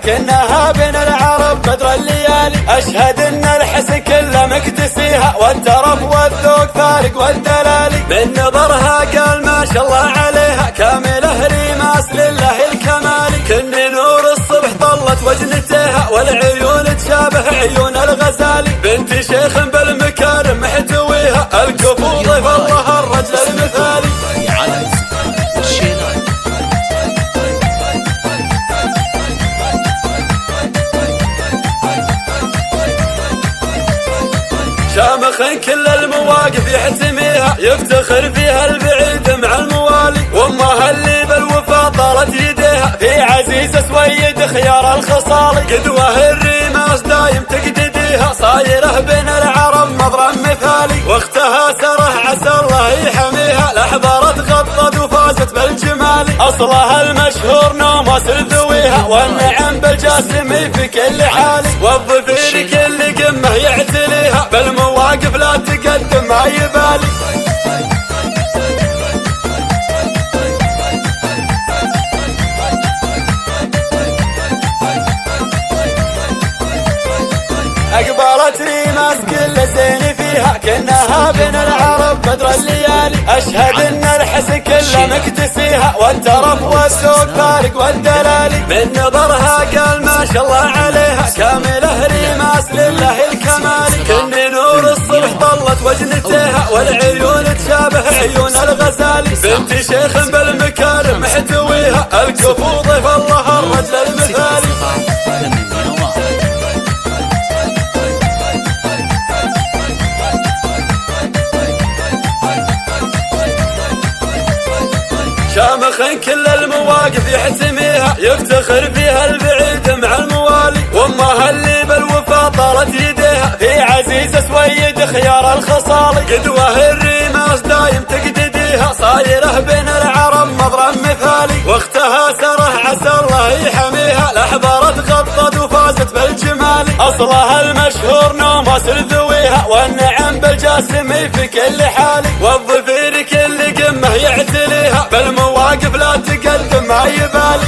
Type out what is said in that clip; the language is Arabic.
كأنها بين العرب بدر الليالي. أشهد أن الحسن كله مكتسيها والترف والذوق فارق والدلالي. من نظرها قال ما شاء الله عليها كاملة ريماس لله الكمالي. كن نور الصبح طلت وجنتها والعيون تشابه عيون الغزالي. بنت شيخ بالمكارم محتويها الكفو ضيف الله الرجل المثالي. شامخ كل المواقف يحتميها يفتخر فيها البعيد مع الموالي. وامها اللي بالوفا طالت يديها في عزيز سويد خيار الخصالي. قدوه الريماس دايم تقتديها صايره بين العرب مضرب مثالي. واختها سره عسى الله يحميها لحضرت غطت وفازت بالجمال. اصلها المشهور نوماس ذويها والنعم بالجاسمي في كل حال. والظفير كل قمه يعتليها بالمواقف لا تقدم ما يبالي. أقبلت ريماس كل زين فيها كأنها بين العرب بدر الليالي. أشهد أن الحسن كله مكتسيها والترف والذوق فارق والدلالي. من نظرها قال ما شاء الله عليها كاملة ريماس لله الكمالي. كن نور الصبح طلت وجنتها والعيون تشابه عيون الغزالي. بنت شيخ بالمكارم محتويها الكفو ضيف الله الرجل المثالي. شامخ كل المواقف يحتميها يفتخر فيها البعيد مع الموالي. وامها اللي بالوفا طالت يديها في عزيز سويد خيار الخصالي. قدوه الريماس دايم تقتديها صايره بين العرب مضرب مثالي. واختها سره عسى الله يحميها لحضرت غطت وفازت بالجمال. اصلها المشهور نوماس ذويها والنعم بالجاسمي في كل حال. والظفير كل قمه يعتليها بالمواقف لا تقدم ما يبالي.